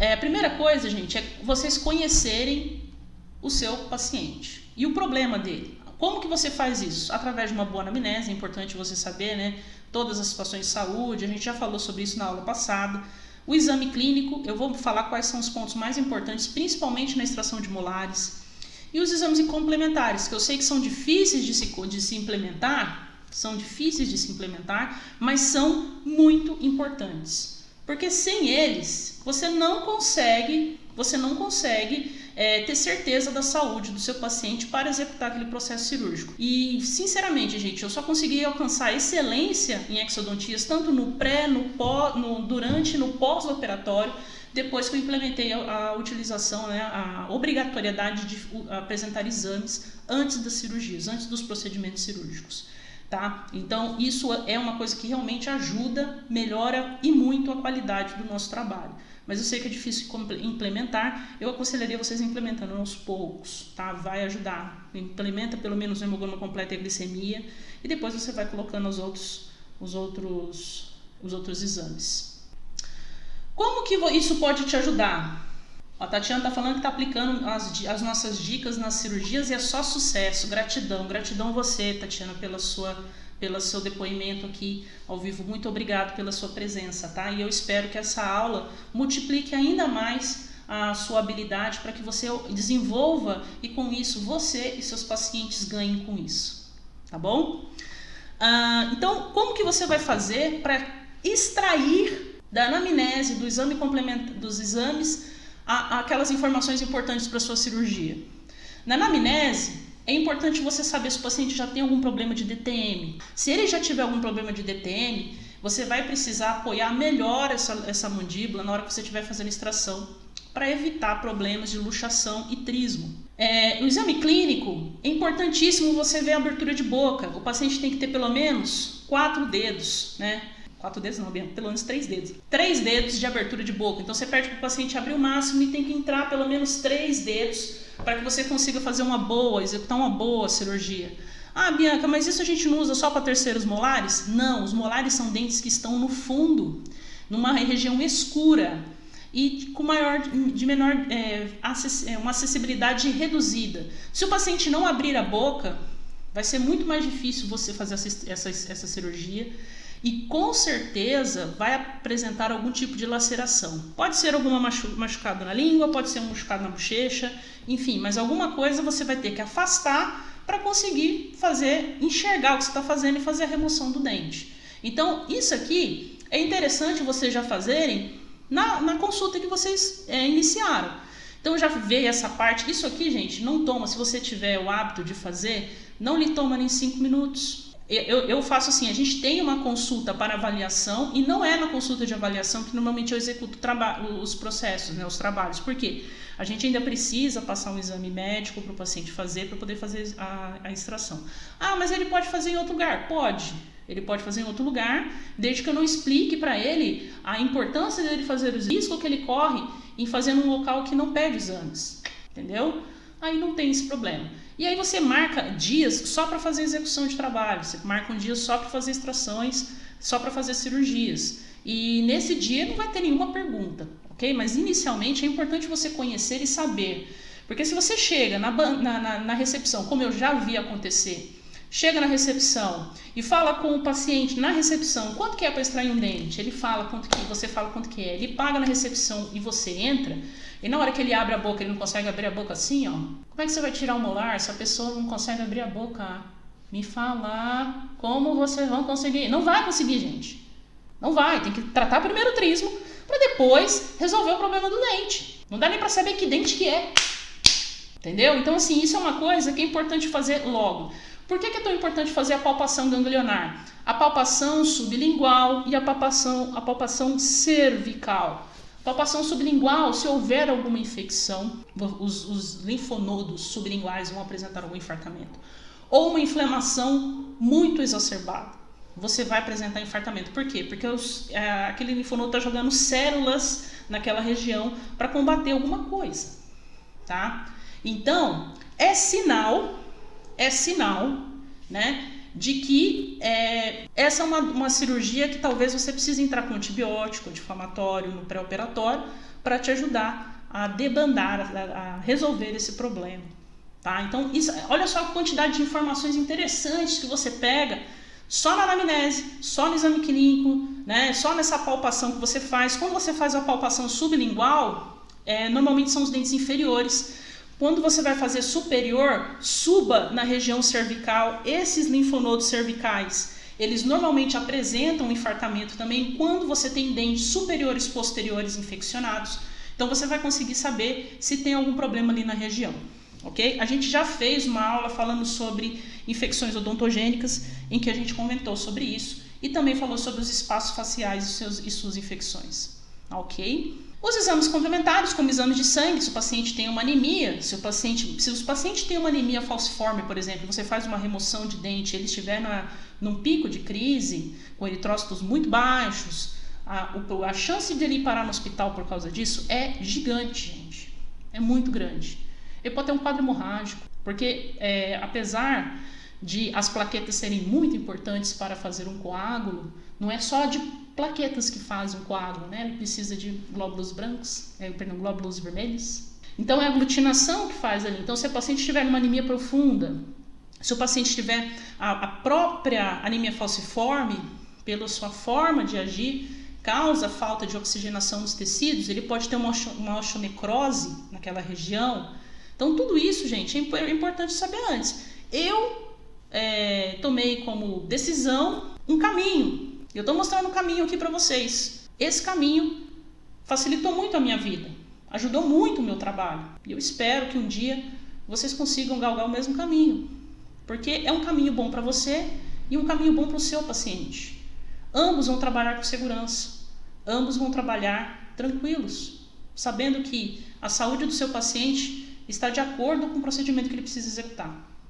A primeira coisa, gente, é vocês conhecerem o seu paciente e o problema dele. Como que você faz isso? Através de uma boa anamnese, é importante você saber, né? Todas as situações de saúde, a gente já falou sobre isso na aula passada. O exame clínico, eu vou falar quais são os pontos mais importantes, principalmente na extração de molares. E os exames complementares, que eu sei que são difíceis de se implementar, mas são muito importantes. Porque sem eles, você não consegue ter certeza da saúde do seu paciente para executar aquele processo cirúrgico. E, sinceramente, gente, eu só consegui alcançar excelência em exodontias, tanto no pré, durante e no pós-operatório, depois que eu implementei a utilização, né, a obrigatoriedade de apresentar exames antes das cirurgias, antes dos procedimentos cirúrgicos. Tá? Então, isso é uma coisa que realmente ajuda, melhora e muito a qualidade do nosso trabalho. Mas eu sei que é difícil implementar, eu aconselharia vocês implementando aos poucos, tá? Vai ajudar. Implementa pelo menos o hemograma completo e a glicemia e depois você vai colocando os outros exames. Como que isso pode te ajudar? A Tatiana está falando que está aplicando as nossas dicas nas cirurgias e é só sucesso. Gratidão você, Tatiana, pelo seu depoimento aqui ao vivo. Muito obrigado pela sua presença, tá? E eu espero que essa aula multiplique ainda mais a sua habilidade para que você desenvolva e com isso você e seus pacientes ganhem com isso, tá bom? Então, como que você vai fazer para extrair da anamnese, do exame complementar, dos exames, aquelas informações importantes para a sua cirurgia? Na anamnese, é importante você saber se o paciente já tem algum problema de DTM. Se ele já tiver algum problema de DTM, você vai precisar apoiar melhor essa mandíbula na hora que você estiver fazendo extração, para evitar problemas de luxação e trismo. No exame clínico, é importantíssimo você ver a abertura de boca. O paciente tem que ter pelo menos 4 dedos, né? 4 dedos não, pelo menos 3 dedos. 3 dedos de abertura de boca. Então você pede para o paciente abrir o máximo e tem que entrar pelo menos 3 dedos para que você consiga executar uma boa cirurgia. Ah, Bianca, mas isso a gente não usa só para terceiros molares? Não, os molares são dentes que estão no fundo, numa região escura e com uma acessibilidade reduzida. Se o paciente não abrir a boca, vai ser muito mais difícil você fazer essa cirurgia. E com certeza vai apresentar algum tipo de laceração. Pode ser alguma machucado na língua, pode ser um machucado na bochecha, enfim, mas alguma coisa você vai ter que afastar para conseguir enxergar o que você está fazendo e fazer a remoção do dente. Então, isso aqui é interessante vocês já fazerem na consulta que vocês iniciaram. Então, já veio essa parte. Isso aqui, gente, não toma, se você tiver o hábito de fazer, não lhe toma nem 5 minutos. Eu faço assim, a gente tem uma consulta para avaliação e não é na consulta de avaliação que normalmente eu executo os processos, né, os trabalhos. Por quê? A gente ainda precisa passar um exame médico para o paciente fazer, para poder fazer a extração. Ah, mas ele pode fazer em outro lugar? Pode. Ele pode fazer em outro lugar, desde que eu não explique para ele a importância dele fazer os riscos que ele corre em fazer num local que não pede exames. Entendeu? Aí não tem esse problema. E aí você marca dias só para fazer execução de trabalho, você marca um dia só para fazer extrações, só para fazer cirurgias. E nesse dia não vai ter nenhuma pergunta, ok? Mas inicialmente é importante você conhecer e saber. Porque se você chega na recepção, como eu já vi acontecer, chega na recepção e fala com o paciente na recepção quanto que é para extrair um dente, você fala quanto que é, ele paga na recepção e você entra, e na hora que ele abre a boca, ele não consegue abrir a boca assim, ó. Como é que você vai tirar o molar se a pessoa não consegue abrir a boca? Me fala como vocês vão conseguir. Não vai conseguir, gente. Não vai, tem que tratar primeiro o trismo para depois resolver o problema do dente. Não dá nem para saber que dente que é. Entendeu? Então, assim, isso é uma coisa que é importante fazer logo. Por que é tão importante fazer a palpação ganglionar? A palpação sublingual e a palpação cervical. Palpação sublingual, se houver alguma infecção, os linfonodos sublinguais vão apresentar algum infartamento. Ou uma inflamação muito exacerbada, você vai apresentar infartamento. Por quê? Porque aquele linfonodo está jogando células naquela região para combater alguma coisa. Tá? Então, é sinal, né, de que essa é uma cirurgia que talvez você precise entrar com antibiótico, anti-inflamatório no pré-operatório para te ajudar a debandar, a resolver esse problema. Tá? Então, olha só a quantidade de informações interessantes que você pega só na anamnese, só no exame clínico, né? Só nessa palpação que você faz. Quando você faz a palpação sublingual, normalmente são os dentes inferiores. Quando você vai fazer superior, suba na região cervical. Esses linfonodos cervicais, eles normalmente apresentam um infartamento também quando você tem dentes superiores e posteriores infeccionados. Então você vai conseguir saber se tem algum problema ali na região. Ok? A gente já fez uma aula falando sobre infecções odontogênicas, em que a gente comentou sobre isso, e também falou sobre os espaços faciais e suas infecções. Ok? Os exames complementares, como exames de sangue, se o paciente tem uma anemia, se o paciente tem uma anemia falciforme, por exemplo, você faz uma remoção de dente, ele estiver num pico de crise, com eritrócitos muito baixos, a chance de ele parar no hospital por causa disso é gigante, gente. É muito grande. Ele pode ter um quadro hemorrágico, porque apesar de as plaquetas serem muito importantes para fazer um coágulo, não é só de plaquetas que fazem um coágulo, né? Ele precisa de glóbulos glóbulos vermelhos. Então é a aglutinação que faz ali. Então se o paciente tiver uma anemia profunda, se o paciente tiver a própria anemia falciforme, pela sua forma de agir, causa falta de oxigenação nos tecidos, ele pode ter uma osteonecrose naquela região. Então tudo isso, gente, é importante saber antes. Eu tomei como decisão um caminho. Eu estou mostrando um caminho aqui para vocês. Esse caminho facilitou muito a minha vida, ajudou muito o meu trabalho. E eu espero que um dia vocês consigam galgar o mesmo caminho, porque é um caminho bom para você e um caminho bom para o seu paciente. Ambos vão trabalhar com segurança, ambos vão trabalhar tranquilos, sabendo que a saúde do seu paciente está de acordo com o procedimento que ele precisa executar.